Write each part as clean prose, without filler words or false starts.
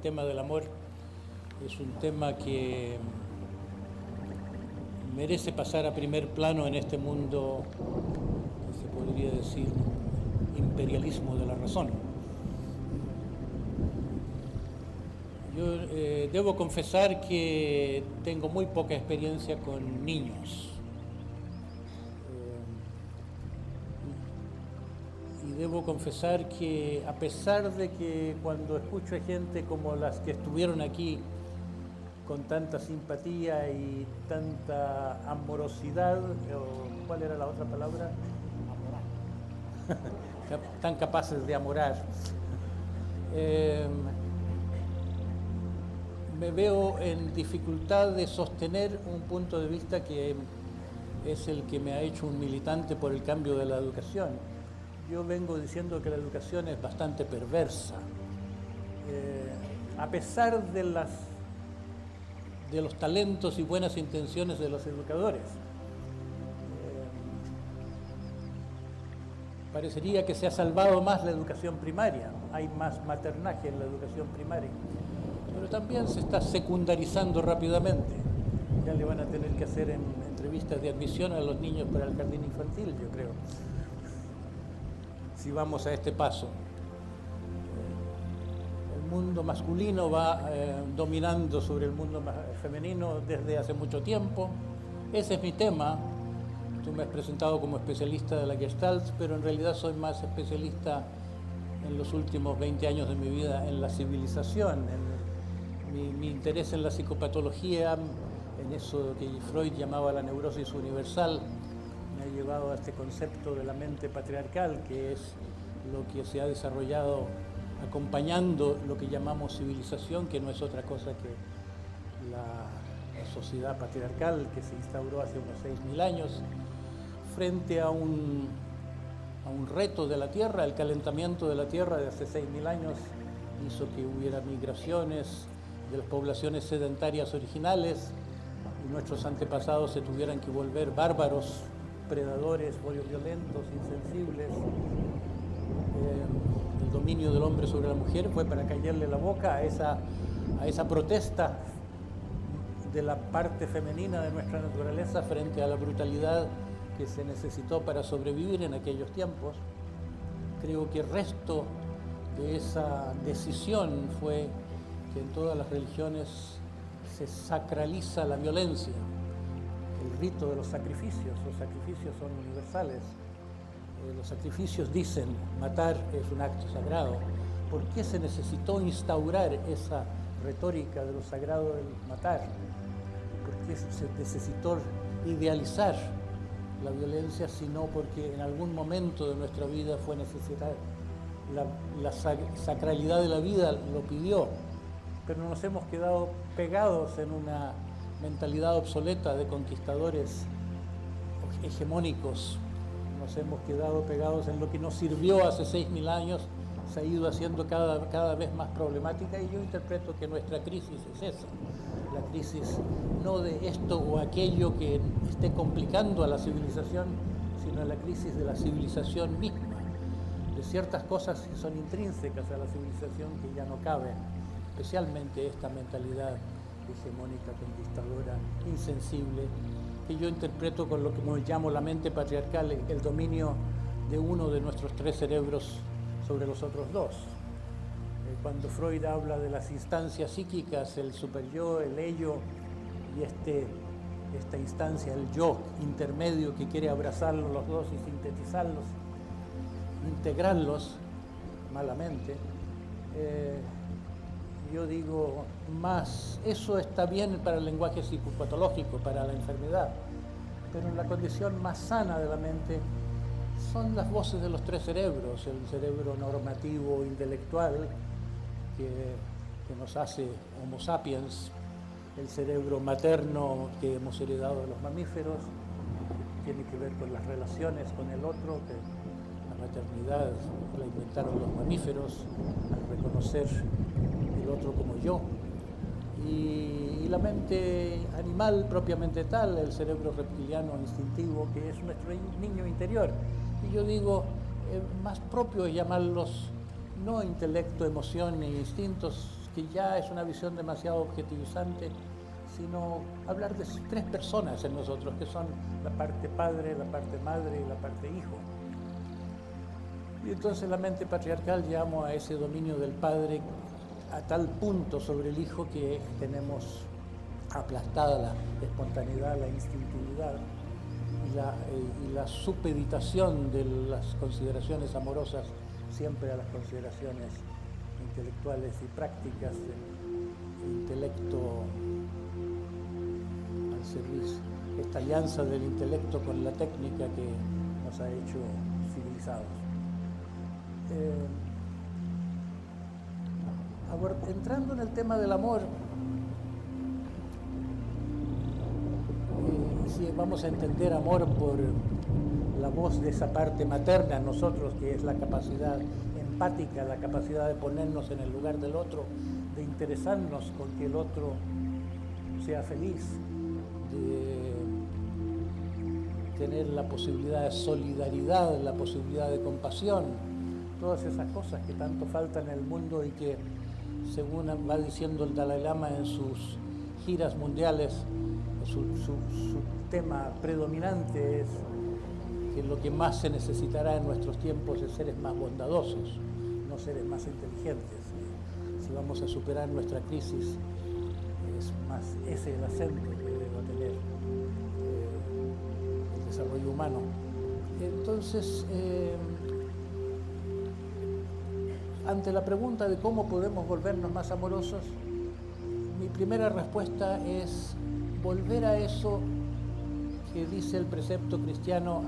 tema del amor es un tema que merece pasar a primer plano en este mundo que se podría decir imperialismo de la razón. Yo debo confesar que tengo muy poca experiencia con niños. Y debo confesar que a pesar de que cuando escucho a gente como las que estuvieron aquí con tanta simpatía y tanta amorosidad, o ¿cuál era la otra palabra? Tan capaces de amorar. Me veo en dificultad de sostener un punto de vista que es el que me ha hecho un militante por el cambio de la educación. Yo vengo diciendo que la educación es bastante perversa. A pesar de los talentos y buenas intenciones de los educadores. Parecería que se ha salvado más la educación primaria, hay más maternaje en la educación primaria, pero también se está secundarizando rápidamente. Ya le van a tener que hacer entrevistas de admisión a los niños para el jardín infantil, yo creo, si vamos a este paso. El mundo masculino va dominando sobre el mundo femenino desde hace mucho tiempo. Ese es mi tema. Tú me has presentado como especialista de la Gestalt, pero en realidad soy más especialista en los últimos 20 años de mi vida en la civilización, en mi interés en la psicopatología, en eso que Freud llamaba la neurosis universal, me ha llevado a este concepto de la mente patriarcal, que es lo que se ha desarrollado acompañando lo que llamamos civilización, que no es otra cosa que la sociedad patriarcal que se instauró hace unos 6.000 años, frente a un reto de la Tierra. El calentamiento de la Tierra de hace 6.000 años hizo que hubiera migraciones de las poblaciones sedentarias originales y nuestros antepasados se tuvieran que volver bárbaros, predadores, violentos, insensibles. El dominio del hombre sobre la mujer fue para callarle la boca a esa protesta de la parte femenina de nuestra naturaleza frente a la brutalidad que se necesitó para sobrevivir en aquellos tiempos. Creo que el resto de esa decisión fue que en todas las religiones se sacraliza la violencia, el rito de los sacrificios son universales. Los sacrificios dicen, matar es un acto sagrado. ¿Por qué se necesitó instaurar esa retórica de lo sagrado del matar? ¿Por qué se necesitó idealizar la violencia, sino porque en algún momento de nuestra vida fue necesaria? La sacralidad de la vida lo pidió, pero nos hemos quedado pegados en una mentalidad obsoleta de conquistadores hegemónicos. Nos hemos quedado pegados en lo que nos sirvió hace 6.000 años, se ha ido haciendo cada vez más problemática, y yo interpreto que nuestra crisis es esa, la crisis no de esto o aquello que esté complicando a la civilización, sino la crisis de la civilización misma, de ciertas cosas que son intrínsecas a la civilización que ya no caben, especialmente esta mentalidad hegemónica, conquistadora, insensible, que yo interpreto con lo que llamo la mente patriarcal, el dominio de uno de nuestros 3 cerebros sobre los otros 2. Cuando Freud habla de las instancias psíquicas, el superyo, el ello y esta instancia, el yo intermedio que quiere abrazarlos los dos y sintetizarlos, integrarlos malamente, yo digo más, eso está bien para el lenguaje psicopatológico, para la enfermedad, pero en la condición más sana de la mente son las voces de los 3 cerebros, el cerebro normativo, intelectual, que nos hace Homo sapiens, el cerebro materno que hemos heredado de los mamíferos, que tiene que ver con las relaciones con el otro, que la maternidad la inventaron los mamíferos al reconocer el otro como yo, y la mente animal propiamente tal, el cerebro reptiliano instintivo, que es nuestro niño interior. Y yo digo, más propio es llamarlos no intelecto, emoción ni instintos, que ya es una visión demasiado objetivizante, sino hablar de tres personas en nosotros, que son la parte padre, la parte madre y la parte hijo. Y entonces la mente patriarcal llama a ese dominio del padre a tal punto sobre el hijo que tenemos aplastada la espontaneidad, la instintividad y la supeditación de las consideraciones amorosas siempre a las consideraciones intelectuales y prácticas del intelecto al servicio. Esta alianza del intelecto con la técnica que nos ha hecho civilizados. Entrando en el tema del amor, si vamos a entender amor por la voz de esa parte materna en nosotros, que es la capacidad empática, la capacidad de ponernos en el lugar del otro, de interesarnos con que el otro sea feliz, de tener la posibilidad de solidaridad, la posibilidad de compasión, todas esas cosas que tanto faltan en el mundo y que, según va diciendo el Dalai Lama en sus giras mundiales, su tema predominante es que lo que más se necesitará en nuestros tiempos es seres más bondadosos, no seres más inteligentes. Si vamos a superar nuestra crisis, es más ese el acento que debe tener el desarrollo humano. Entonces, ante la pregunta de cómo podemos volvernos más amorosos, mi primera respuesta es volver a eso que dice el precepto cristiano: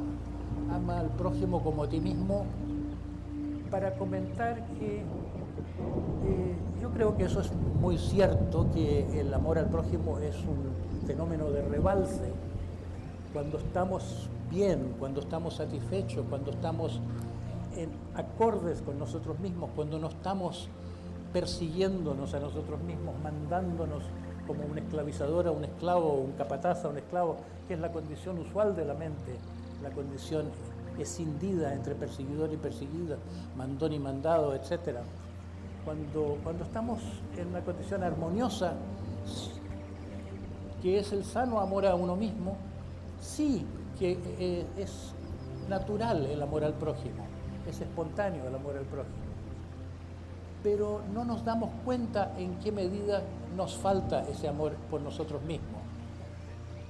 ama al prójimo como a ti mismo, para comentar que yo creo que eso es muy cierto, que el amor al prójimo es un fenómeno de rebalse cuando estamos bien, cuando estamos satisfechos, cuando estamos en acordes con nosotros mismos, cuando no estamos persiguiéndonos a nosotros mismos, mandándonos como un esclavizador a un esclavo, o un capataz a un esclavo, que es la condición usual de la mente, la condición escindida entre perseguidor y perseguida, mandón y mandado, etc. Cuando estamos en una condición armoniosa, que es el sano amor a uno mismo, sí que es natural el amor al prójimo, es espontáneo el amor al prójimo, pero no nos damos cuenta en qué medida nos falta ese amor por nosotros mismos.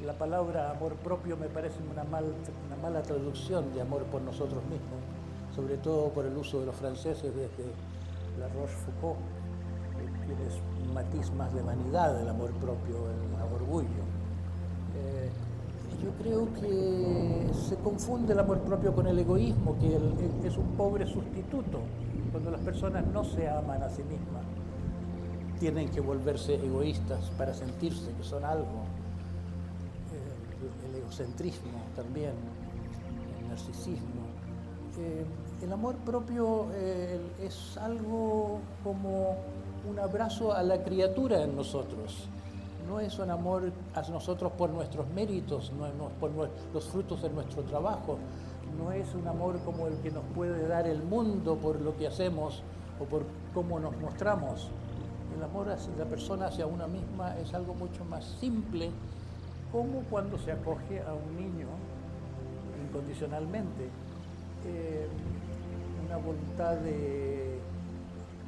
La palabra amor propio me parece una mala traducción de amor por nosotros mismos, sobre todo por el uso de los franceses desde La Rochefoucauld, que tiene un matiz más de vanidad del amor propio, el orgullo. Yo creo que se confunde el amor propio con el egoísmo, que es un pobre sustituto. Cuando las personas no se aman a sí mismas, tienen que volverse egoístas para sentirse que son algo. El egocentrismo también, el narcisismo. El amor propio es algo como un abrazo a la criatura en nosotros. No es un amor a nosotros por nuestros méritos, no por los frutos de nuestro trabajo. No es un amor como el que nos puede dar el mundo por lo que hacemos o por cómo nos mostramos. El amor hacia la persona, hacia una misma, es algo mucho más simple, como cuando se acoge a un niño incondicionalmente. Una voluntad de...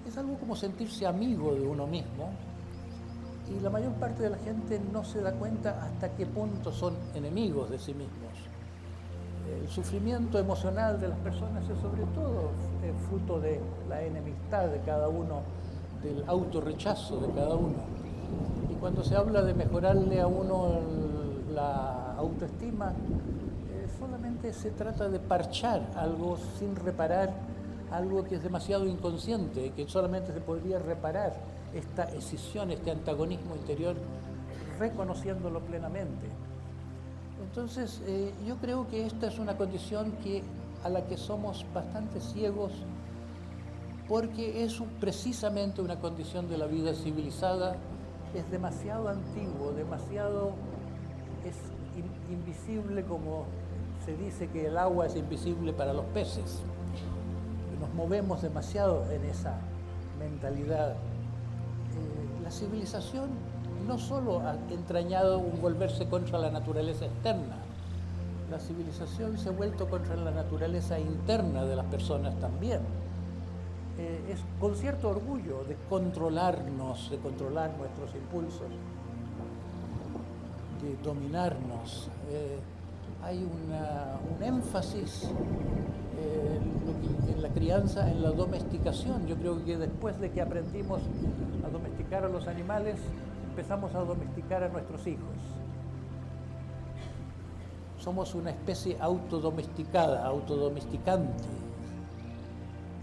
Es algo como sentirse amigo de uno mismo, y la mayor parte de la gente no se da cuenta hasta qué punto son enemigos de sí mismos. El sufrimiento emocional de las personas es sobre todo fruto de la enemistad de cada uno, del autorrechazo de cada uno. Y cuando se habla de mejorarle a uno la autoestima, solamente se trata de parchar algo sin reparar, algo que es demasiado inconsciente, que solamente se podría reparar esta escisión, este antagonismo interior, reconociéndolo plenamente. Entonces, yo creo que esta es una condición a la que somos bastante ciegos, porque es precisamente una condición de la vida civilizada, es demasiado antiguo, es invisible, como se dice que el agua es invisible para los peces. Nos movemos demasiado en esa mentalidad. La civilización no solo ha entrañado un volverse contra la naturaleza externa, la civilización se ha vuelto contra la naturaleza interna de las personas también. Es con cierto orgullo de controlarnos, de controlar nuestros impulsos, de dominarnos. Hay un énfasis en la crianza, en la domesticación. Yo creo que después de que aprendimos a domesticar a los animales, empezamos a domesticar a nuestros hijos. Somos una especie autodomesticada, autodomesticante.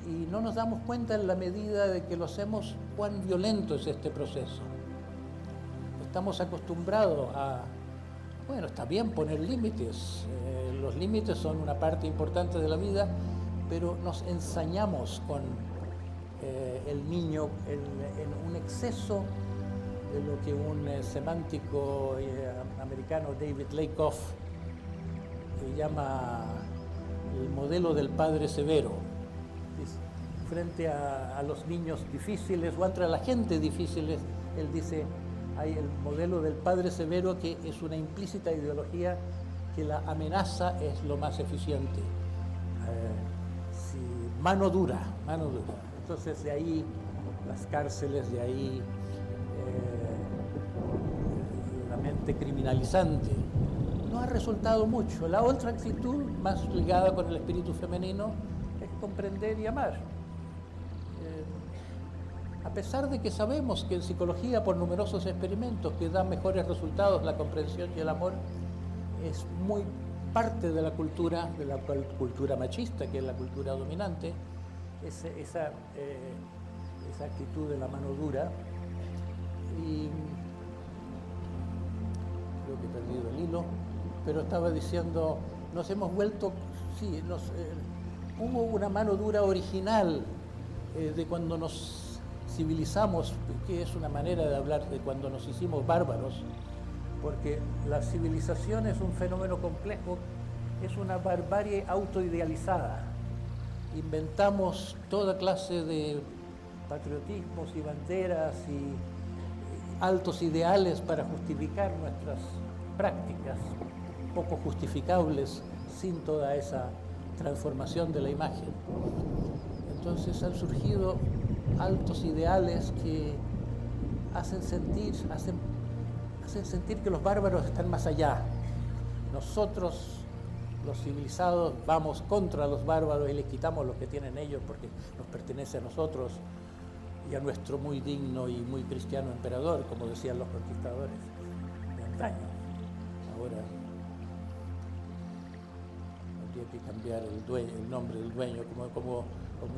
Y no nos damos cuenta en la medida de que lo hacemos cuán violento es este proceso. Estamos acostumbrados a, bueno, está bien poner límites, los límites son una parte importante de la vida, pero nos ensañamos con el niño en un exceso de lo que un semántico americano, David Lakoff, llama el modelo del padre severo. Frente a los niños difíciles o entre la gente difícil, él dice, hay el modelo del padre severo, que es una implícita ideología que la amenaza es lo más eficiente. Mano dura. Entonces de ahí las cárceles, de ahí la mente criminalizante. No ha resultado mucho. La otra actitud, más ligada con el espíritu femenino, es comprender y amar. A pesar de que sabemos que en psicología, por numerosos experimentos que dan mejores resultados, la comprensión y el amor es muy parte de la cultura machista, que es la cultura dominante, esa actitud de la mano dura. Y creo que he perdido el hilo, pero estaba diciendo, nos hemos vuelto, sí, hubo una mano dura original de cuando nos civilizamos, que es una manera de hablar de cuando nos hicimos bárbaros, porque la civilización es un fenómeno complejo, es una barbarie autoidealizada. Inventamos toda clase de patriotismos y banderas y altos ideales para justificar nuestras prácticas poco justificables sin toda esa transformación de la imagen. Entonces han surgido altos ideales que hacen sentir que los bárbaros están más allá. Nosotros, los civilizados, vamos contra los bárbaros y les quitamos lo que tienen ellos porque nos pertenece a nosotros y a nuestro muy digno y muy cristiano emperador, como decían los conquistadores de antaño. Ahora habría que cambiar el nombre del dueño, como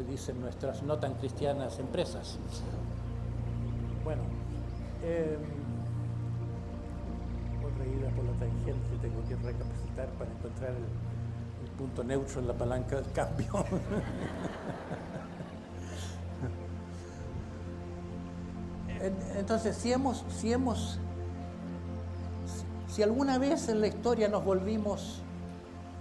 dicen nuestras no tan cristianas empresas. Bueno, otra ida por la tangente, tengo que recapacitar para encontrar el punto neutro en la palanca del cambio. Entonces, si alguna vez en la historia nos volvimos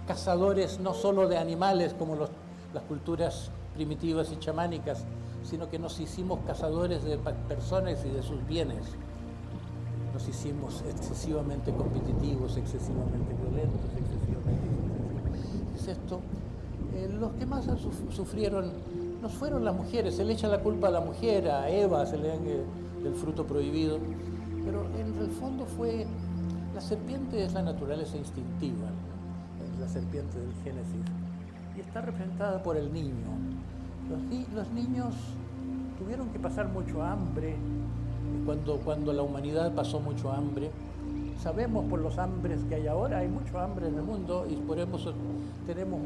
cazadores no solo de animales como las culturas primitivas y chamánicas, sino que nos hicimos cazadores de personas y de sus bienes. Nos hicimos excesivamente competitivos, excesivamente violentos, es esto. Los que más sufrieron no fueron las mujeres, se le echa la culpa a la mujer, a Eva, se le dan del fruto prohibido, pero en el fondo la serpiente es la naturaleza instintiva, ¿no? Es la serpiente del Génesis, y está representada por el niño. Los niños tuvieron que pasar mucho hambre, cuando la humanidad pasó mucho hambre. Sabemos por los hambres que hay ahora, hay mucho hambre en el mundo y por eso tenemos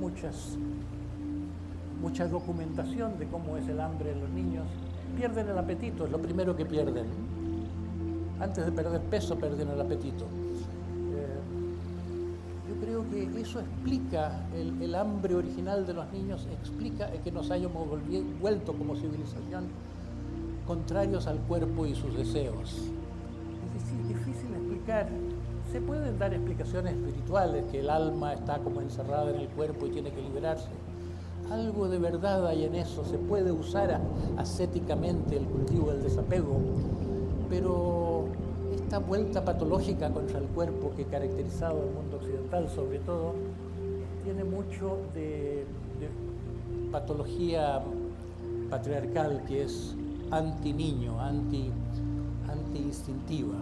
mucha documentación de cómo es el hambre en los niños. Pierden el apetito, es lo primero que pierden. Antes de perder peso, pierden el apetito. Yo creo que eso explica, el hambre original de los niños explica que nos hayamos vuelto como civilización contrarios al cuerpo y sus deseos. Es difícil explicar. Se pueden dar explicaciones espirituales, que el alma está como encerrada en el cuerpo y tiene que liberarse. algo de verdad hay en eso, se puede usar ascéticamente el cultivo del desapego, pero esta vuelta patológica contra el cuerpo que ha caracterizado el mundo occidental sobre todo, tiene mucho de patología patriarcal que es anti-niño, anti-instintiva.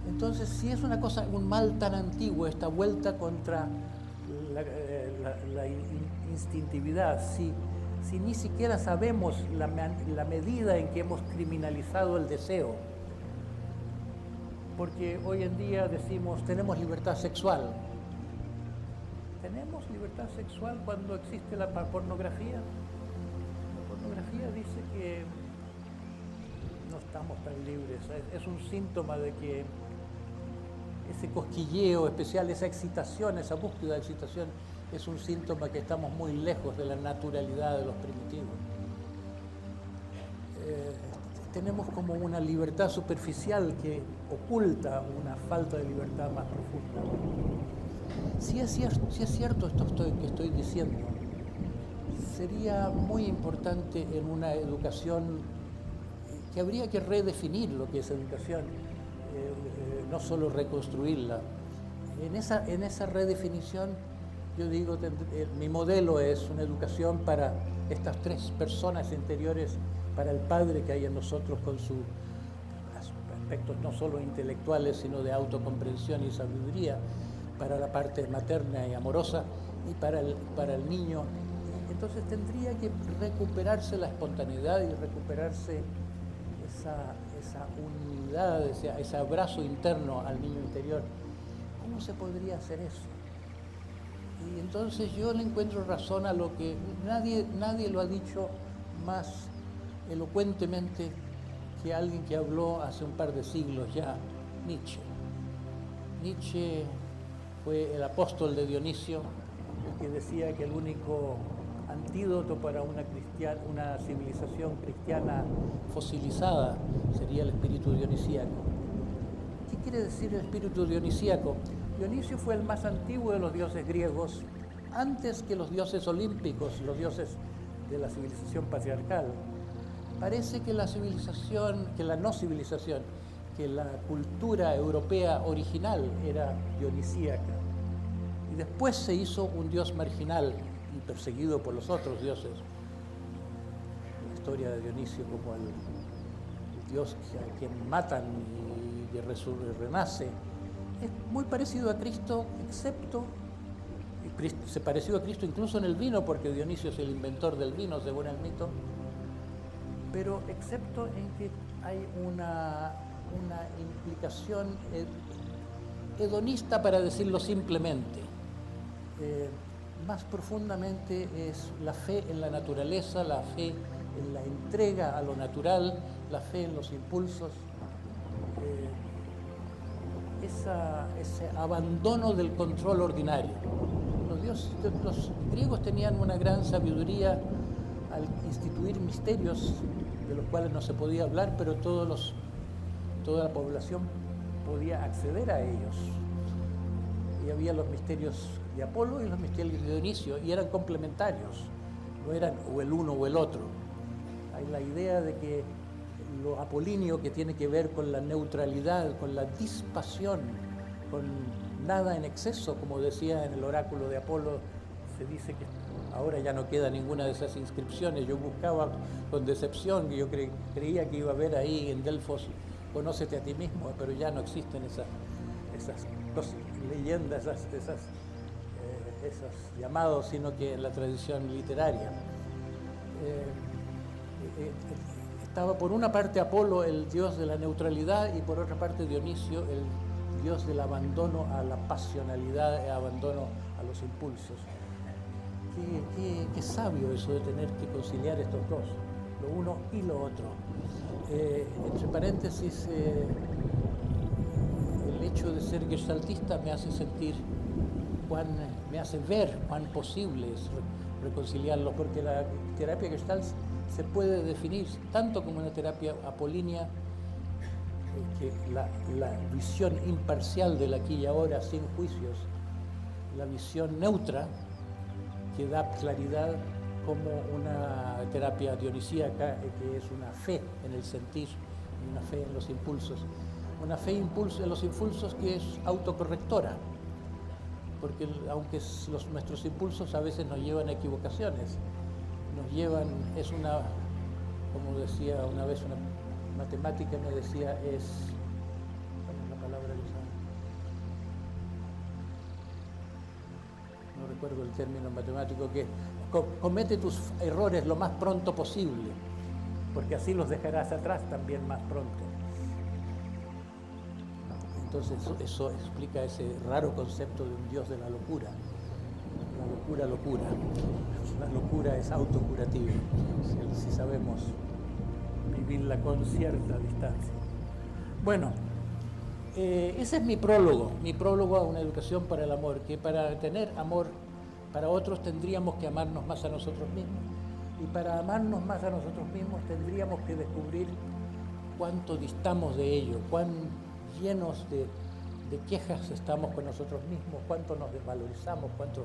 Entonces, si es una cosa, un mal tan antiguo, esta vuelta contra la instintividad, si ni siquiera sabemos la medida en que hemos criminalizado el deseo, porque hoy en día decimos, tenemos libertad sexual. ¿Tenemos libertad sexual cuando existe la pornografía? La pornografía dice que no estamos tan libres. Es un síntoma de que ese cosquilleo especial, esa excitación, esa búsqueda de excitación, es un síntoma que estamos muy lejos de la naturalidad de los primitivos. Tenemos como una libertad superficial que oculta una falta de libertad más profunda. Si es cierto esto que estoy diciendo, sería muy importante en una educación que habría que redefinir lo que es educación, no solo reconstruirla. En esa redefinición, yo digo, mi modelo es una educación para estas tres personas interiores, para el Padre que hay en nosotros con sus aspectos no solo intelectuales, sino de autocomprensión y sabiduría, para la parte materna y amorosa, y para el niño. Entonces tendría que recuperarse la espontaneidad y recuperarse esa unidad, ese abrazo interno al niño interior. ¿Cómo se podría hacer eso? Y entonces yo le encuentro razón a lo que nadie lo ha dicho más elocuentemente que alguien que habló hace un par de siglos ya, Nietzsche. Nietzsche fue el apóstol de Dionisio, el que decía que el único antídoto para una civilización cristiana fosilizada sería el espíritu dionisíaco. ¿Qué quiere decir el espíritu dionisíaco? Dionisio fue el más antiguo de los dioses griegos, antes que los dioses olímpicos, los dioses de la civilización patriarcal. Parece que la cultura europea original era dionisíaca. Y después se hizo un dios marginal y perseguido por los otros dioses. La historia de Dionisio como el dios a quien matan y que renace. Es muy parecido a Cristo, se pareció a Cristo incluso en el vino, porque Dionisio es el inventor del vino, según el mito, pero excepto en que hay una implicación hedonista, para decirlo simplemente. Más profundamente es la fe en la naturaleza, la fe en la entrega a lo natural, la fe en los impulsos, ese abandono del control ordinario. Los griegos tenían una gran sabiduría al instituir misterios de los cuales no se podía hablar, pero toda la población podía acceder a ellos. Y había los misterios de Apolo y los misterios de Dionisio, y eran complementarios, no eran o el uno o el otro. Hay la idea de que lo apolíneo, que tiene que ver con la neutralidad, con la dispasión, con nada en exceso, como decía en el oráculo de Apolo. Se dice que ahora ya no queda ninguna de esas inscripciones. Yo buscaba con decepción, yo creía que iba a haber ahí en Delfos, conócete a ti mismo, pero ya no existen esas leyendas, esas llamados, sino que en la tradición literaria. Estaba por una parte Apolo, el dios de la neutralidad, y por otra parte Dionisio, el dios del abandono a la pasionalidad, el abandono a los impulsos. Qué sabio eso de tener que conciliar estos dos, lo uno y lo otro. Entre paréntesis, el hecho de ser gestaltista me hace sentir me hace ver cuán posible es reconciliarlos, porque la terapia gestalt se puede definir tanto como una terapia apolínea, que la visión imparcial del aquí y ahora, sin juicios, la visión neutra, que da claridad, como una terapia dionisíaca, que es una fe en el sentir, una fe en los impulsos, una fe en los impulsos que es autocorrectora, porque aunque nuestros impulsos a veces nos llevan a equivocaciones, es una, como decía una vez una matemática, me decía, ¿cuál es la palabra que usaba? No recuerdo el término matemático, que comete tus errores lo más pronto posible, porque así los dejarás atrás también más pronto. Entonces eso explica ese raro concepto de un Dios de la locura. La locura. La locura es autocurativa, si sabemos vivirla con cierta distancia. Bueno, ese es mi prólogo a una educación para el amor, que para tener amor para otros tendríamos que amarnos más a nosotros mismos, y para amarnos más a nosotros mismos tendríamos que descubrir cuánto distamos de ello, cuán llenos de quejas estamos con nosotros mismos, cuánto nos desvalorizamos, cuánto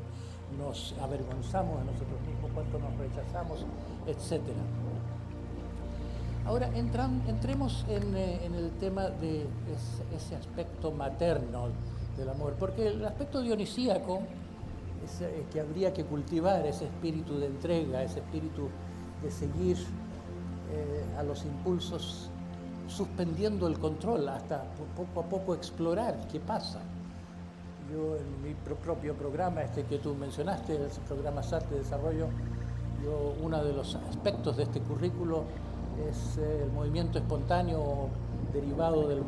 nos avergonzamos de nosotros mismos, cuánto nos rechazamos, etc. Ahora entremos en el tema de ese aspecto materno del amor, porque el aspecto dionisíaco es que habría que cultivar, ese espíritu de entrega, ese espíritu de seguir a los impulsos, suspendiendo el control, hasta poco a poco explorar qué pasa. Yo en mi propio programa, que tú mencionaste, el programa SAT de Desarrollo, uno de los aspectos de este currículo es el movimiento espontáneo derivado de lo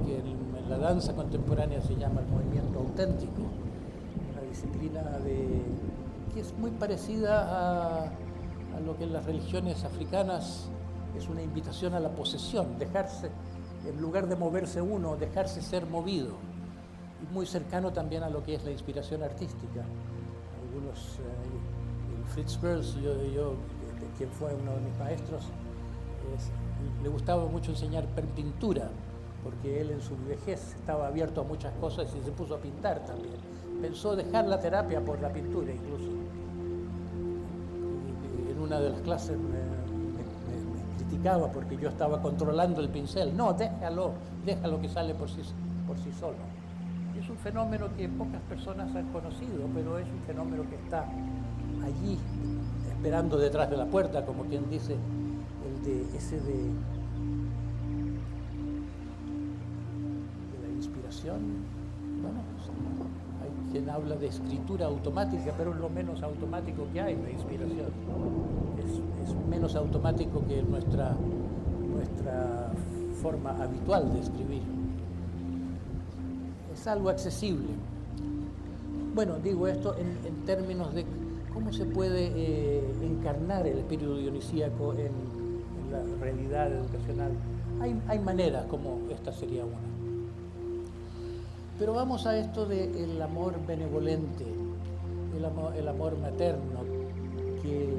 que en la danza contemporánea se llama el movimiento auténtico, una disciplina que es muy parecida a lo que en las religiones africanas es una invitación a la posesión, dejarse, en lugar de moverse uno, dejarse ser movido, y muy cercano también a lo que es la inspiración artística. Algunos, Fritz Perls, quien fue uno de mis maestros, le gustaba mucho enseñar pintura, porque él en su vejez estaba abierto a muchas cosas y se puso a pintar también. Pensó dejar la terapia por la pintura incluso. Y en una de las clases me criticaba porque yo estaba controlando el pincel. No, déjalo que sale por sí solo. Es un fenómeno que pocas personas han conocido, pero es un fenómeno que está allí, esperando detrás de la puerta, como quien dice, de la inspiración. Bueno, hay quien habla de escritura automática, pero es lo menos automático que hay, la inspiración. Es menos automático que nuestra forma habitual de escribir. Es algo accesible. Bueno, digo esto en términos de cómo se puede encarnar el espíritu dionisíaco en la realidad educacional. Hay maneras, como esta sería una. Pero vamos a esto del amor benevolente, el amor materno, que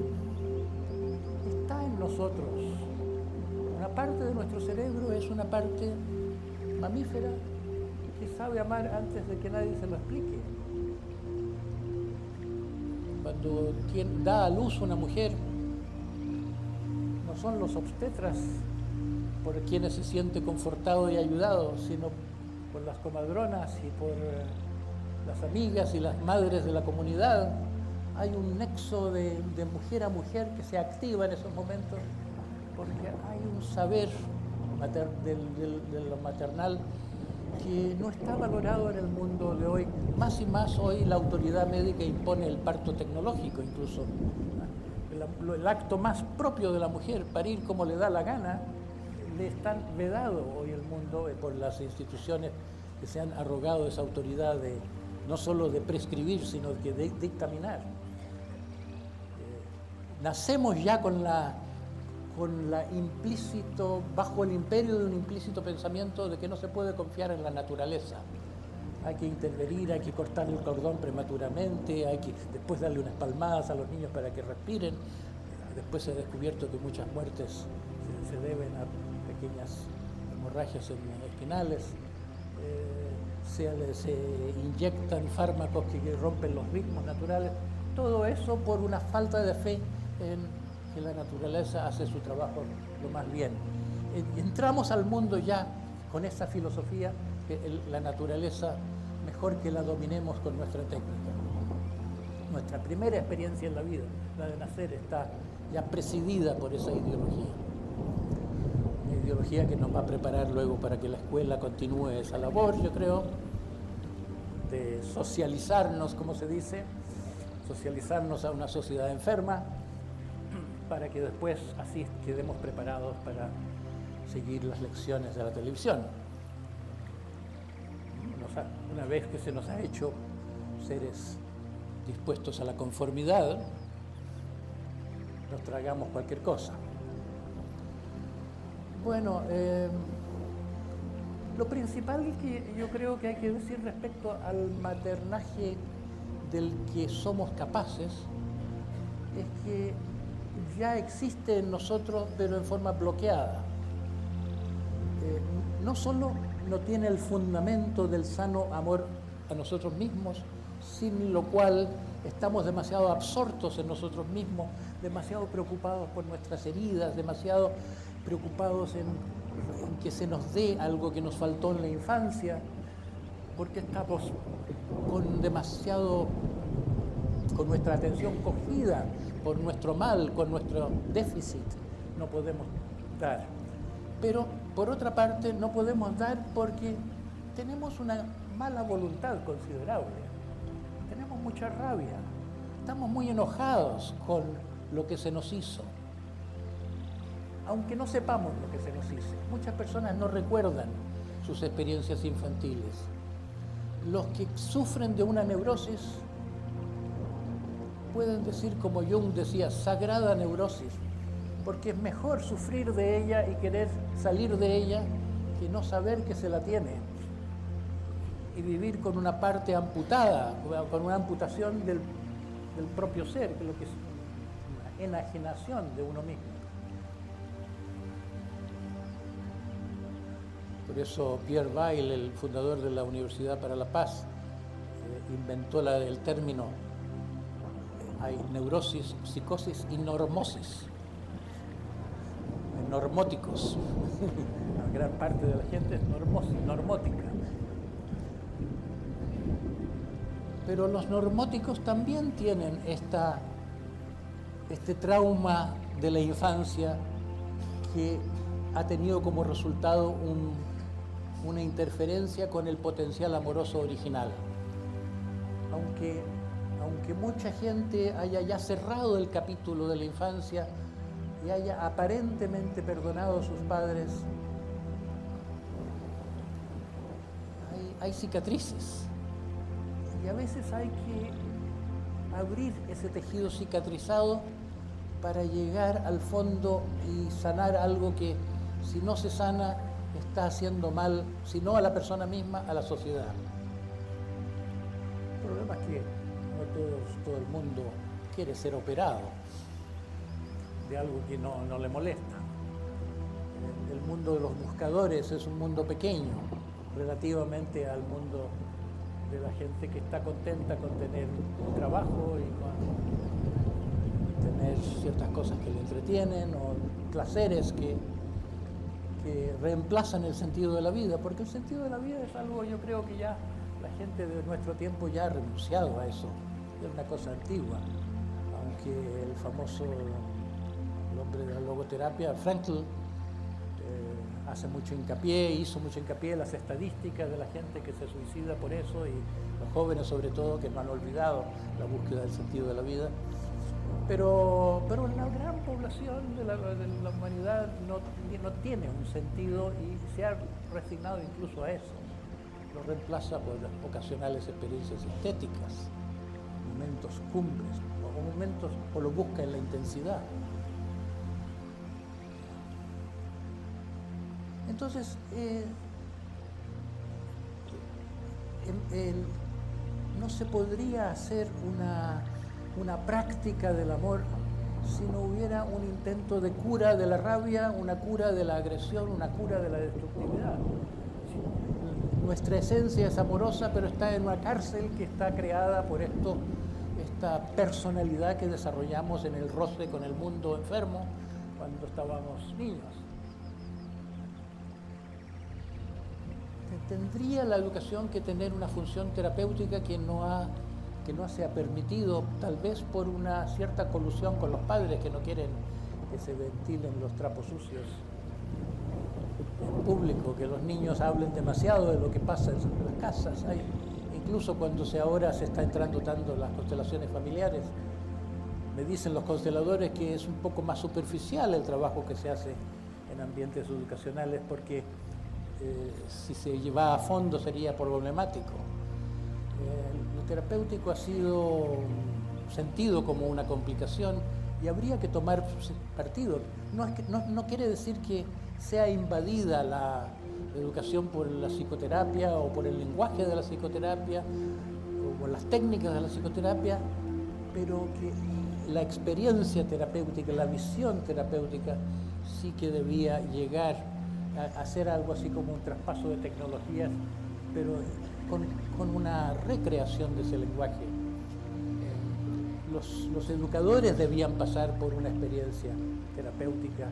está en nosotros. Una parte de nuestro cerebro es una parte mamífera que sabe amar antes de que nadie se lo explique. Cuando quien da a luz una mujer, no son los obstetras por quienes se siente confortado y ayudado, sino por las comadronas y por las amigas y las madres de la comunidad. Hay un nexo de mujer a mujer que se activa en esos momentos, porque hay un saber de lo maternal que no está valorado en el mundo de hoy. Más y más hoy la autoridad médica impone el parto tecnológico incluso. El acto más propio de la mujer, parir como le da la gana, le están vedado hoy el mundo por las instituciones que se han arrogado esa autoridad no solo de prescribir, sino de dictaminar. Nacemos ya bajo el imperio de un implícito pensamiento de que no se puede confiar en la naturaleza. Hay que intervenir, hay que cortar el cordón prematuramente, hay que después darle unas palmadas a los niños para que respiren. Después se ha descubierto que muchas muertes se deben a pequeñas hemorragias espinales. Se inyectan fármacos que rompen los ritmos naturales. todo eso por una falta de fe en que la naturaleza hace su trabajo lo más bien. Entramos al mundo ya con esa filosofía que la naturaleza mejor que la dominemos con nuestra técnica. Nuestra primera experiencia en la vida, la de nacer, está ya presidida por esa ideología. Una ideología que nos va a preparar luego para que la escuela continúe esa labor, yo creo, de socializarnos, como se dice, socializarnos a una sociedad enferma, para que después así quedemos preparados para seguir las lecciones de la televisión. Una vez que se nos ha hecho seres dispuestos a la conformidad, nos tragamos cualquier cosa. Bueno, lo principal que yo creo que hay que decir respecto al maternaje del que somos capaces es que ya existe en nosotros, pero en forma bloqueada. No solo no tiene el fundamento del sano amor a nosotros mismos, sin lo cual estamos demasiado absortos en nosotros mismos, demasiado preocupados por nuestras heridas, demasiado preocupados en que se nos dé algo que nos faltó en la infancia, porque estamos con nuestra atención cogida por nuestro mal, con nuestro déficit, no podemos dar. Pero, por otra parte, no podemos dar porque tenemos una mala voluntad considerable. Tenemos mucha rabia. Estamos muy enojados con lo que se nos hizo. Aunque no sepamos lo que se nos hizo. Muchas personas no recuerdan sus experiencias infantiles. Los que sufren de una neurosis pueden decir, como Jung decía, sagrada neurosis, porque es mejor sufrir de ella y querer salir de ella que no saber que se la tiene y vivir con una parte amputada, con una amputación del propio ser, que es lo que es una enajenación de uno mismo. Por eso Pierre Bayle, el fundador de la Universidad para la Paz, inventó el término, hay neurosis, psicosis y normosis. Normóticos. La gran parte de la gente es normótica. Pero los normóticos también tienen este trauma de la infancia que ha tenido como resultado una interferencia con el potencial amoroso original. Aunque mucha gente haya ya cerrado el capítulo de la infancia y haya aparentemente perdonado a sus padres, hay cicatrices. Y a veces hay que abrir ese tejido cicatrizado para llegar al fondo y sanar algo que, si no se sana, está haciendo mal, si no a la persona misma, a la sociedad. El problema es que no todo el mundo quiere ser operado de algo que no le molesta. El mundo de los buscadores es un mundo pequeño relativamente al mundo de la gente que está contenta con tener un trabajo y con tener ciertas cosas que le entretienen o placeres que reemplazan el sentido de la vida, porque el sentido de la vida es algo, yo creo que ya la gente de nuestro tiempo ya ha renunciado a eso, es una cosa antigua, aunque el famoso hombre de la logoterapia, Frankl, hizo mucho hincapié en las estadísticas de la gente que se suicida por eso, y los jóvenes sobre todo, que no han olvidado la búsqueda del sentido de la vida. Pero la gran población de la humanidad no tiene un sentido y se ha resignado incluso a eso. Lo reemplaza por las ocasionales experiencias estéticas, momentos cumbres, o lo busca en la intensidad. Entonces, no se podría hacer una práctica del amor si no hubiera un intento de cura de la rabia, una cura de la agresión, una cura de la destructividad. Nuestra esencia es amorosa, pero está en una cárcel que está creada por estos esta personalidad que desarrollamos en el roce con el mundo enfermo cuando estábamos niños. ¿Tendría la educación que tener una función terapéutica que no se ha permitido, tal vez por una cierta colusión con los padres que no quieren que se ventilen los trapos sucios en público, que los niños hablen demasiado de lo que pasa en las casas? Incluso cuando ahora se está entrando tanto las constelaciones familiares, me dicen los consteladores que es un poco más superficial el trabajo que se hace en ambientes educacionales, porque si se lleva a fondo sería problemático. Lo terapéutico ha sido sentido como una complicación y habría que tomar partido. No quiere decir que sea invadida la educación por la psicoterapia o por el lenguaje de la psicoterapia o por las técnicas de la psicoterapia, pero que la experiencia terapéutica, la visión terapéutica sí que debía llegar a hacer algo así como un traspaso de tecnologías, pero con una recreación de ese lenguaje. Los educadores debían pasar por una experiencia terapéutica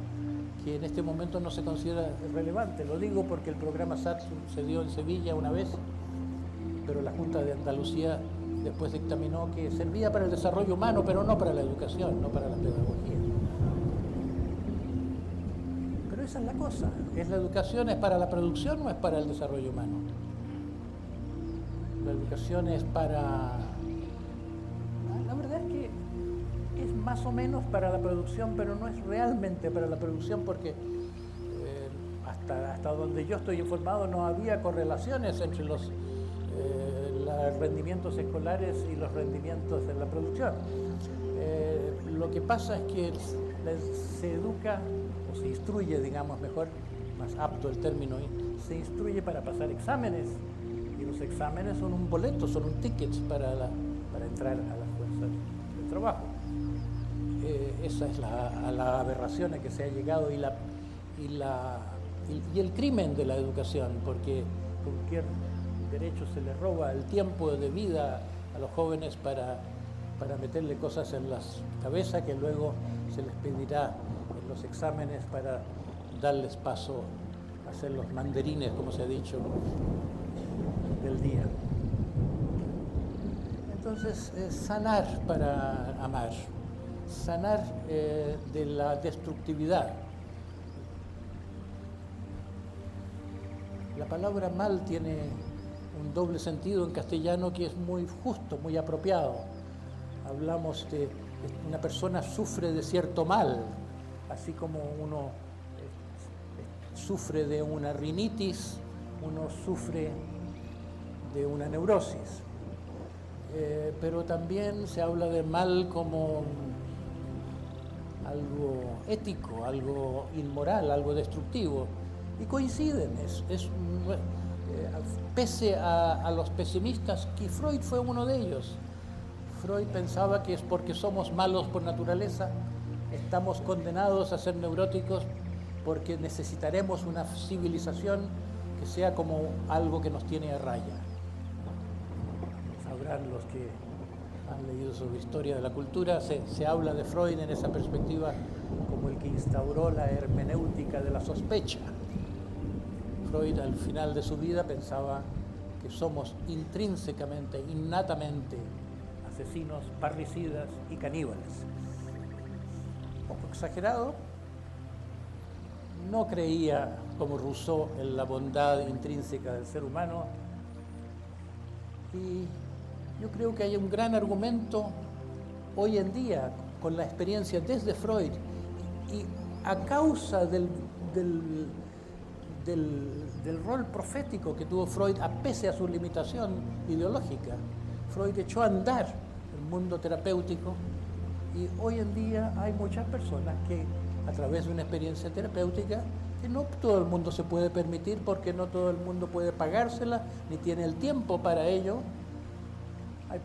que en este momento no se considera relevante. Lo digo porque el programa SAT se dio en Sevilla una vez, pero la Junta de Andalucía después dictaminó que servía para el desarrollo humano, pero no para la educación, no para la pedagogía. Pero esa es la cosa. ¿Es la educación es para la producción o es para el desarrollo humano? La educación es para... La verdad es que es más o menos para la producción, pero no es realmente para la producción, porque hasta donde yo estoy informado no había correlaciones entre los rendimientos escolares y los rendimientos en la producción. Lo que pasa es que se educa o se instruye, digamos mejor, más apto el término, se instruye para pasar exámenes, y los exámenes son un boleto, son un ticket para entrar a las fuerzas del trabajo. Esa es la aberración a que se ha llegado y el crimen de la educación, porque cualquier derecho se le roba el tiempo de vida a los jóvenes para meterle cosas en las cabezas que luego se les pedirá en los exámenes para darles paso a ser los mandarines, como se ha dicho, del día. Entonces, sanar para amar, sanar de la destructividad. La palabra mal tiene un doble sentido en castellano que es muy justo, muy apropiado. Hablamos de una persona sufre de cierto mal, así como uno sufre de una rinitis, uno sufre de una neurosis. Pero también se habla de mal como algo ético, algo inmoral, algo destructivo. Y coinciden, pese a los pesimistas, que Freud fue uno de ellos. Freud pensaba que es porque somos malos por naturaleza, estamos condenados a ser neuróticos porque necesitaremos una civilización que sea como algo que nos tiene a raya. Sabrán los que han leído sobre historia de la cultura, se habla de Freud en esa perspectiva como el que instauró la hermenéutica de la sospecha. Freud al final de su vida pensaba que somos intrínsecamente, innatamente asesinos, parricidas y caníbales. Un poco exagerado, no creía como Rousseau en la bondad intrínseca del ser humano, y yo creo que hay un gran argumento hoy en día con la experiencia desde Freud y a causa del rol profético que tuvo Freud, pese a su limitación ideológica. Freud echó a andar el mundo terapéutico y hoy en día hay muchas personas que a través de una experiencia terapéutica que no todo el mundo se puede permitir porque no todo el mundo puede pagársela ni tiene el tiempo para ello.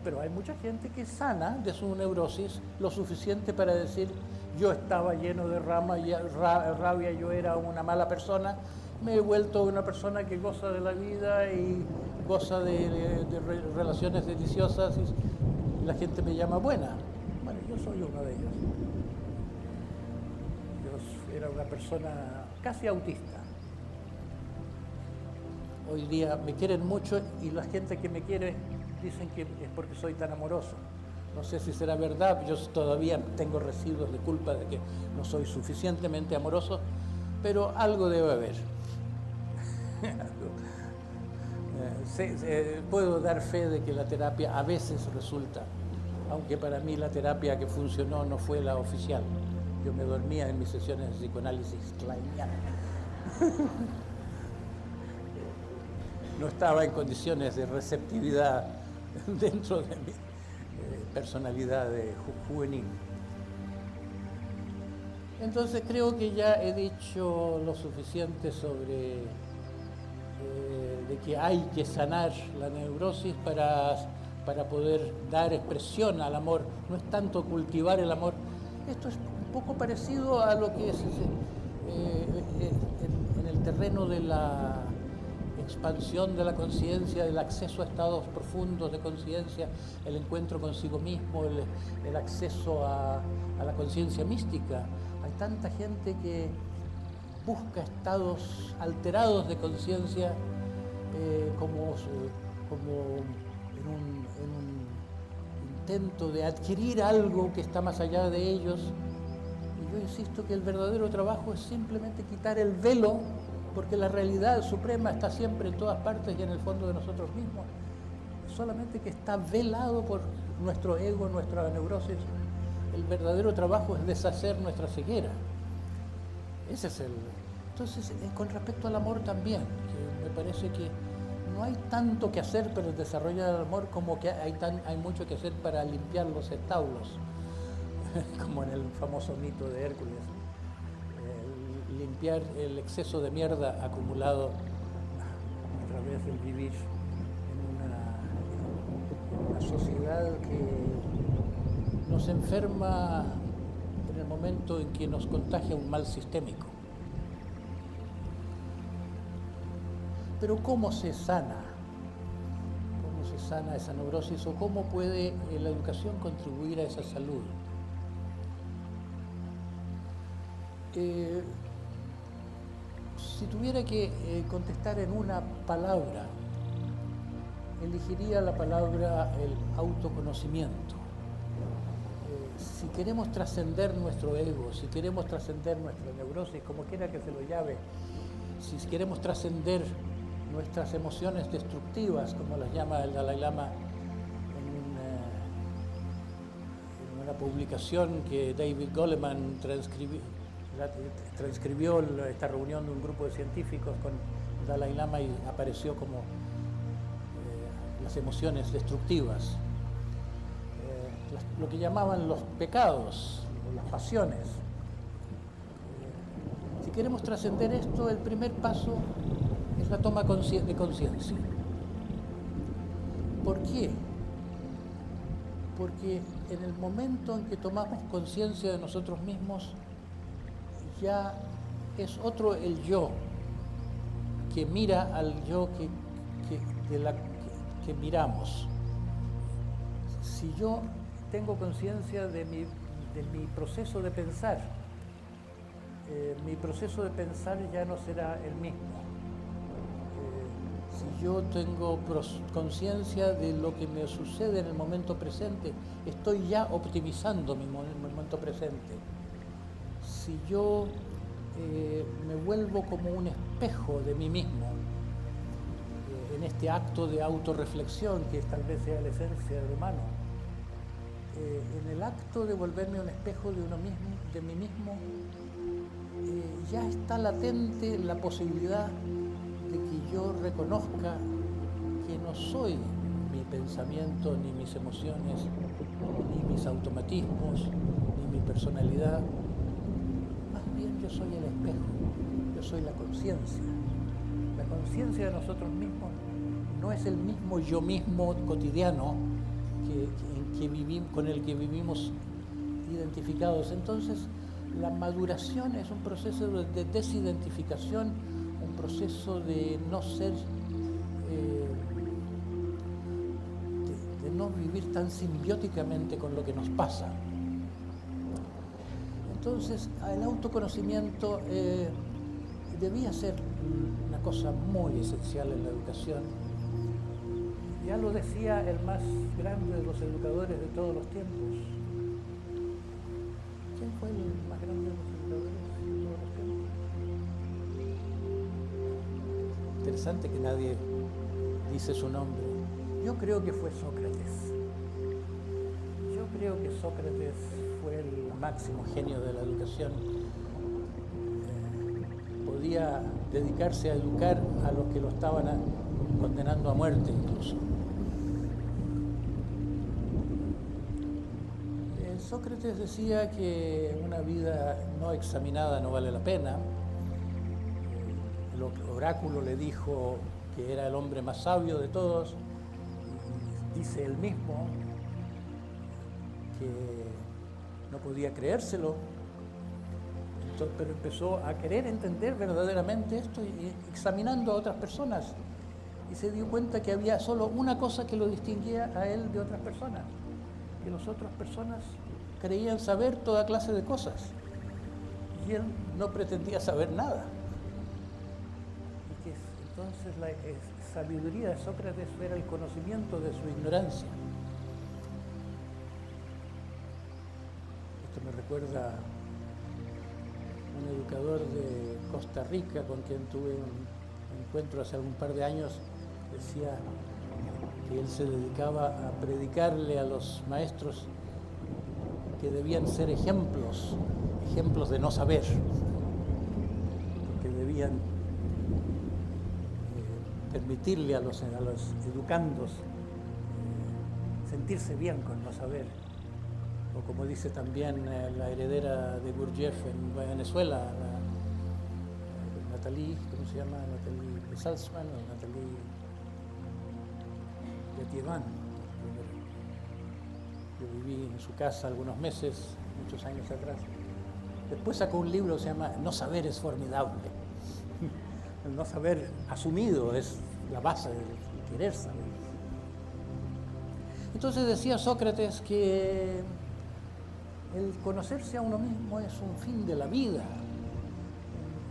Pero hay mucha gente que sana de su neurosis lo suficiente para decir: yo estaba lleno de rabia, yo era una mala persona, me he vuelto una persona que goza de la vida y goza de relaciones deliciosas. Y la gente me llama buena. Bueno, yo soy uno de ellos. Yo era una persona casi autista. Hoy día me quieren mucho y la gente que me quiere dicen que es porque soy tan amoroso. No sé si será verdad, yo todavía tengo residuos de culpa de que no soy suficientemente amoroso, pero algo debe haber. Puedo dar fe de que la terapia a veces resulta, aunque para mí la terapia que funcionó no fue la oficial. Yo me dormía en mis sesiones de psicoanálisis kleiniana. No estaba en condiciones de receptividad dentro de mi personalidad de juvenil. Entonces creo que ya he dicho lo suficiente sobre de que hay que sanar la neurosis para poder dar expresión al amor. No es tanto cultivar el amor. Esto es un poco parecido a lo que es en el terreno de la expansión de la conciencia, el acceso a estados profundos de conciencia, el encuentro consigo mismo, el acceso a la conciencia mística. Hay tanta gente que busca estados alterados de conciencia como en un intento de adquirir algo que está más allá de ellos. Y yo insisto que el verdadero trabajo es simplemente quitar el velo, porque la realidad suprema está siempre en todas partes y en el fondo de nosotros mismos, solamente que está velado por nuestro ego, nuestra neurosis. El verdadero trabajo es deshacer nuestra ceguera. Ese es el... Entonces, con respecto al amor también, que me parece que no hay tanto que hacer para desarrollar el amor como que hay mucho que hacer para limpiar los establos, como en el famoso mito de Hércules. Limpiar el exceso de mierda acumulado a través del vivir en una sociedad que nos enferma en el momento en que nos contagia un mal sistémico. Pero ¿cómo se sana? ¿Cómo se sana esa neurosis o cómo puede la educación contribuir a esa salud? Si tuviera que contestar en una palabra, elegiría la palabra el autoconocimiento. Si queremos trascender nuestro ego, si queremos trascender nuestra neurosis, como quiera que se lo llame, si queremos trascender nuestras emociones destructivas, como las llama el Dalai Lama en una publicación que David Goleman transcribió esta reunión de un grupo de científicos con Dalai Lama y apareció como las emociones destructivas, lo que llamaban los pecados, las pasiones. Si queremos trascender esto, el primer paso es la toma de conciencia. ¿Por qué? Porque en el momento en que tomamos conciencia de nosotros mismos, ya es otro el yo que mira al yo que miramos. Si yo tengo conciencia de mi proceso de pensar, mi proceso de pensar ya no será el mismo. Si yo tengo conciencia de lo que me sucede en el momento presente, estoy ya optimizando mi momento presente. Si yo me vuelvo como un espejo de mí mismo, en este acto de autorreflexión que tal vez sea la esencia del humano, en el acto de volverme un espejo de mí mismo, ya está latente la posibilidad de que yo reconozca que no soy mi pensamiento, ni mis emociones, ni mis automatismos, ni mi personalidad. Más bien yo soy el espejo, yo soy la conciencia. La conciencia de nosotros mismos no es el mismo yo mismo cotidiano con el que vivimos identificados. Entonces, la maduración es un proceso de desidentificación, un proceso de no ser, de no vivir tan simbióticamente con lo que nos pasa. Entonces, el autoconocimiento debía ser una cosa muy esencial en la educación. Ya lo decía el más grande de los educadores de todos los tiempos. ¿Quién fue el más grande de los educadores de todos los tiempos? Interesante que nadie dice su nombre. Yo creo que fue Sócrates. Yo creo que Sócrates fue el máximo genio de la educación. Podía dedicarse a educar a los que lo estaban condenando a muerte incluso. Sócrates decía que una vida no examinada no vale la pena. El oráculo le dijo que era el hombre más sabio de todos. Dice él mismo que no podía creérselo, pero empezó a querer entender verdaderamente esto y examinando a otras personas. Y se dio cuenta que había solo una cosa que lo distinguía a él de otras personas, que las otras personas creían saber toda clase de cosas y él no pretendía saber nada. Y que entonces la sabiduría de Sócrates era el conocimiento de su ignorancia. Esto me recuerda a un educador de Costa Rica con quien tuve un encuentro hace algún par de años. Decía que él se dedicaba a predicarle a los maestros que debían ser ejemplos de no saber, que debían permitirle a los educandos sentirse bien con no saber. O como dice también la heredera de Gurdjieff en Venezuela, Nathalie, ¿cómo se llama? Nathalie Salzman o Nathalie Yetivan. Yo viví en su casa algunos meses, muchos años atrás. Después sacó un libro que se llama No saber es formidable. El no saber asumido es la base del querer saber. Entonces decía Sócrates que el conocerse a uno mismo es un fin de la vida,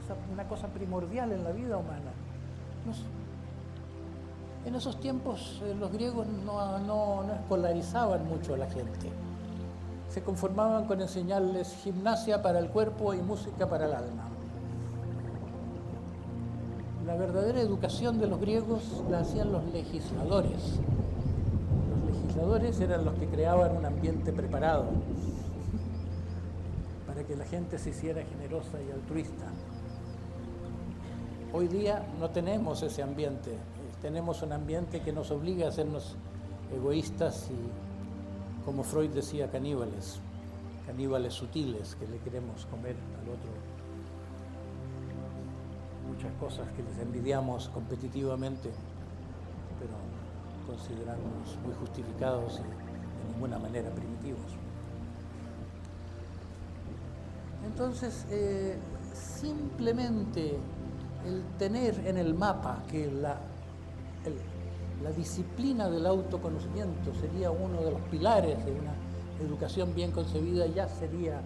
es una cosa primordial en la vida humana. En esos tiempos los griegos no escolarizaban mucho a la gente. Se conformaban con enseñarles gimnasia para el cuerpo y música para el alma. La verdadera educación de los griegos la hacían los legisladores. Los legisladores eran los que creaban un ambiente preparado para que la gente se hiciera generosa y altruista. Hoy día no tenemos ese ambiente. Tenemos un ambiente que nos obliga a hacernos egoístas y, como Freud decía, caníbales sutiles que le queremos comer al otro. Muchas cosas que les envidiamos competitivamente, pero consideramos muy justificados y de ninguna manera primitivos. Entonces, simplemente el tener en el mapa que la disciplina del autoconocimiento sería uno de los pilares de una educación bien concebida, ya sería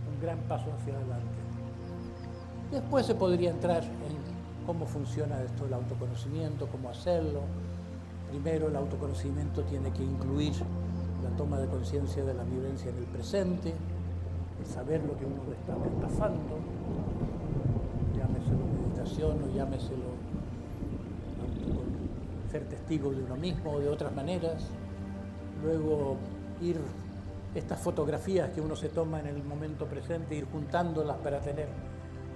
un gran paso hacia adelante. Después se podría entrar en cómo funciona esto del autoconocimiento, cómo hacerlo. Primero, el autoconocimiento tiene que incluir la toma de conciencia de la vivencia en el presente, el saber lo que uno está pasando, llámeselo meditación o llámeselo ser testigo de uno mismo o de otras maneras. Luego ir estas fotografías que uno se toma en el momento presente, ir juntándolas para tener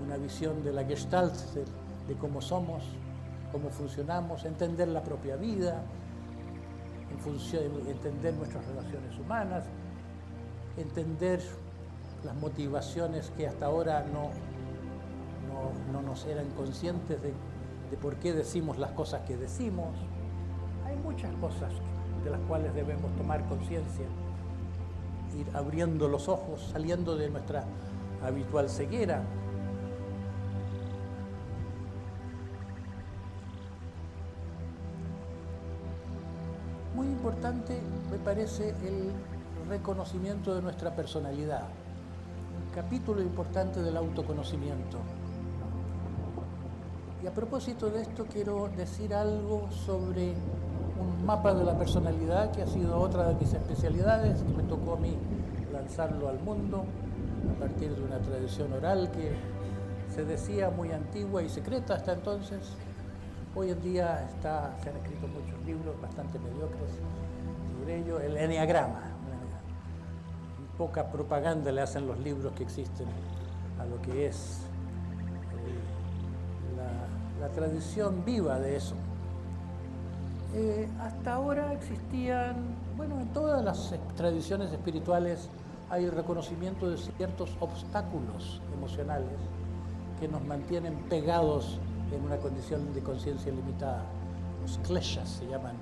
una visión de la Gestalt, de cómo somos, cómo funcionamos, entender la propia vida, entender nuestras relaciones humanas, entender las motivaciones que hasta ahora no nos eran conscientes de por qué decimos las cosas que decimos. Hay muchas cosas de las cuales debemos tomar conciencia, ir abriendo los ojos, saliendo de nuestra habitual ceguera. muy importante, me parece, el reconocimiento de nuestra personalidad. Un capítulo importante del autoconocimiento. Y a propósito de esto quiero decir algo sobre un mapa de la personalidad que ha sido otra de mis especialidades, que me tocó a mí lanzarlo al mundo a partir de una tradición oral que se decía muy antigua y secreta hasta entonces. Hoy en día se han escrito muchos libros bastante mediocres sobre ello. El Enneagrama. Poca propaganda le hacen los libros que existen a lo que es la tradición viva de eso. Hasta ahora existían, en todas las tradiciones espirituales hay el reconocimiento de ciertos obstáculos emocionales que nos mantienen pegados en una condición de conciencia limitada. Los kleshas se llaman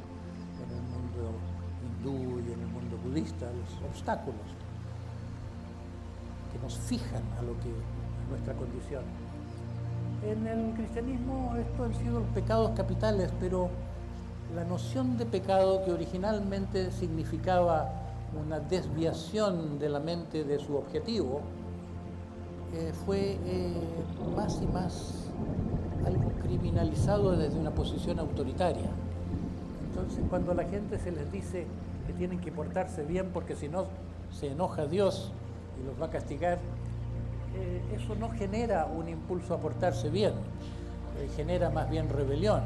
en el mundo hindú y en el mundo budista, los obstáculos que nos fijan a nuestra condición. En el cristianismo estos han sido los pecados capitales, pero la noción de pecado, que originalmente significaba una desviación de la mente de su objetivo, fue más y más algo criminalizado desde una posición autoritaria. Entonces, cuando a la gente se les dice que tienen que portarse bien porque si no se enoja Dios y los va a castigar, eso no genera un impulso a portarse bien, genera más bien rebelión.